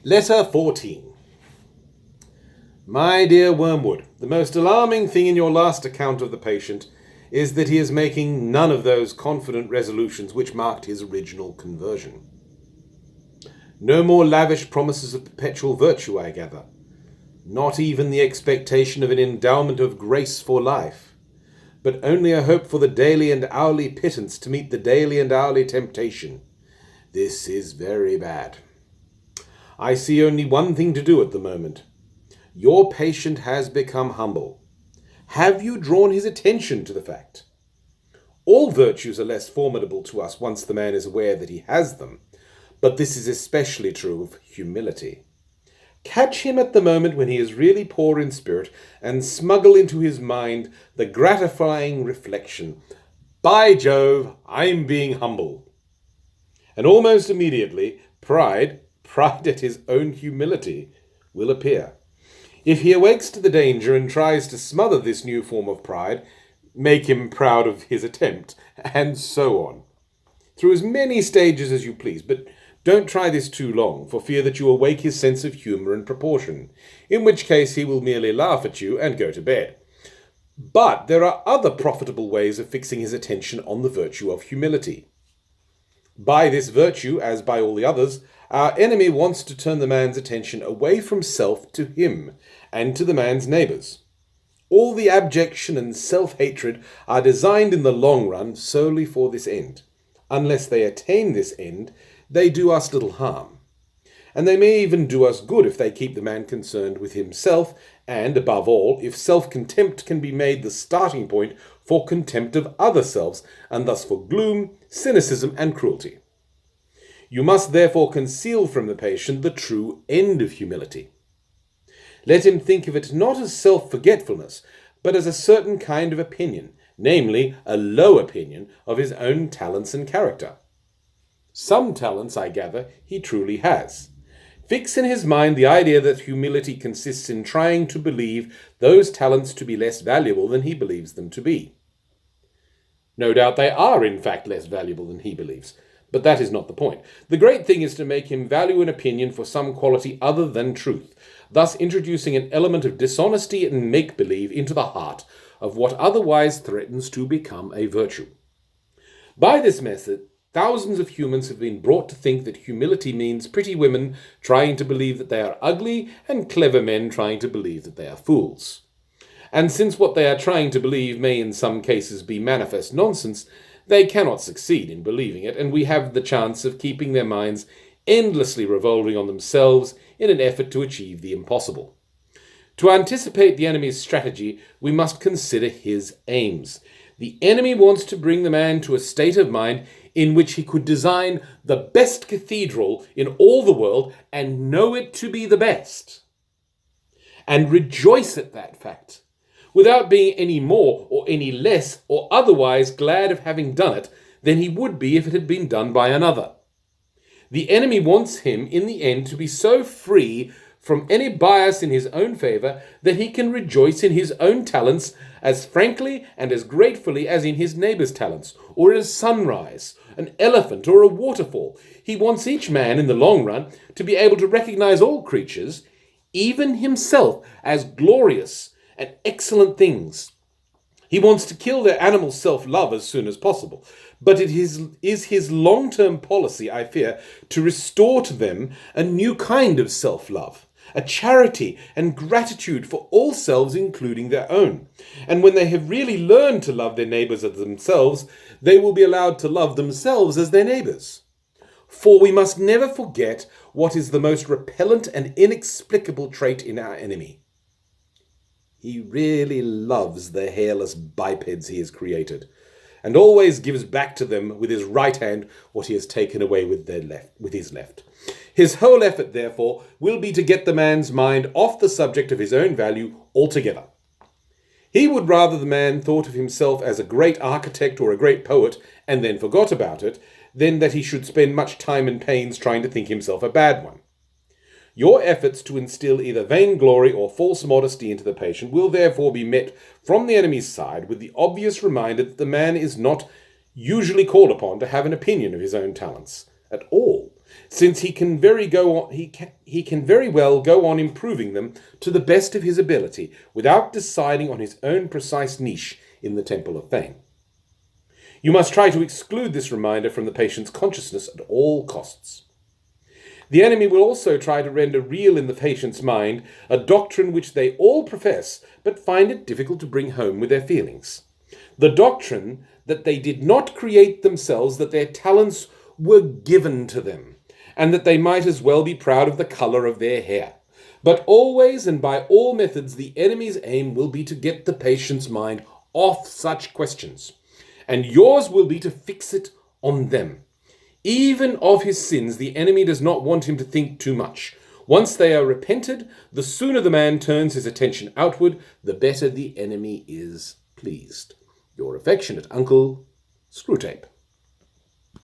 Letter 14. My dear Wormwood, the most alarming thing in your last account of the patient is that he is making none of those confident resolutions which marked his original conversion. No more lavish promises of perpetual virtue, I gather. Not even the expectation of an endowment of grace for life, but only a hope for the daily and hourly pittance to meet the daily and hourly temptation. This is very bad. I see only one thing to do at the moment. Your patient has become humble. Have you drawn his attention to the fact? All virtues are less formidable to us once the man is aware that he has them, but this is especially true of humility. Catch him at the moment when he is really poor in spirit, and smuggle into his mind the gratifying reflection, "By Jove, I'm being humble." And almost immediately, pride at his own humility, will appear. If he awakes to the danger and tries to smother this new form of pride, make him proud of his attempt, and so on. Through as many stages as you please, but don't try this too long, for fear that you awake his sense of humour and proportion, in which case he will merely laugh at you and go to bed. But there are other profitable ways of fixing his attention on the virtue of humility. By this virtue, as by all the others, our enemy wants to turn the man's attention away from self to him, and to the man's neighbours. All the abjection and self-hatred are designed in the long run solely for this end. Unless they attain this end, they do us little harm. And they may even do us good if they keep the man concerned with himself, and, above all, if self-contempt can be made the starting point for contempt of other selves, and thus for gloom, cynicism, and cruelty. You must therefore conceal from the patient the true end of humility. Let him think of it not as self-forgetfulness, but as a certain kind of opinion, namely, a low opinion of his own talents and character. Some talents, I gather, he truly has. Fix in his mind the idea that humility consists in trying to believe those talents to be less valuable than he believes them to be. No doubt they are, in fact, less valuable than he believes, but that is not the point. The great thing is to make him value an opinion for some quality other than truth, thus introducing an element of dishonesty and make-believe into the heart of what otherwise threatens to become a virtue. By this method, thousands of humans have been brought to think that humility means pretty women trying to believe that they are ugly and clever men trying to believe that they are fools. And since what they are trying to believe may in some cases be manifest nonsense, they cannot succeed in believing it, and we have the chance of keeping their minds endlessly revolving on themselves in an effort to achieve the impossible. To anticipate the enemy's strategy, we must consider his aims. The enemy wants to bring the man to a state of mind in which he could design the best cathedral in all the world and know it to be the best, and rejoice at that fact, without being any more or any less or otherwise glad of having done it than he would be if it had been done by another. The enemy wants him in the end to be so free from any bias in his own favour that he can rejoice in his own talents as frankly and as gratefully as in his neighbour's talents, or in a sunrise, an elephant, or a waterfall. He wants each man, in the long run, to be able to recognise all creatures, even himself, as glorious and excellent things. He wants to kill their animal self-love as soon as possible, but it is his long-term policy, I fear, to restore to them a new kind of self-love, a charity and gratitude for all selves, including their own. And when they have really learned to love their neighbours as themselves, they will be allowed to love themselves as their neighbours. For we must never forget what is the most repellent and inexplicable trait in our enemy. He really loves the hairless bipeds he has created, and always gives back to them with his right hand what he has taken away with his left. His whole effort, therefore, will be to get the man's mind off the subject of his own value altogether. He would rather the man thought of himself as a great architect or a great poet, and then forgot about it, than that he should spend much time and pains trying to think himself a bad one. Your efforts to instill either vainglory or false modesty into the patient will therefore be met from the enemy's side with the obvious reminder that the man is not usually called upon to have an opinion of his own talents at all, since he can very well go on improving them to the best of his ability without deciding on his own precise niche in the temple of fame. You must try to exclude this reminder from the patient's consciousness at all costs. The enemy will also try to render real in the patient's mind a doctrine which they all profess, but find it difficult to bring home with their feelings. The doctrine that they did not create themselves, that their talents were given to them, and that they might as well be proud of the colour of their hair. But always and by all methods, the enemy's aim will be to get the patient's mind off such questions, and yours will be to fix it on them. Even of his sins, the enemy does not want him to think too much. Once they are repented, the sooner the man turns his attention outward, the better the enemy is pleased. Your affectionate uncle, Screwtape.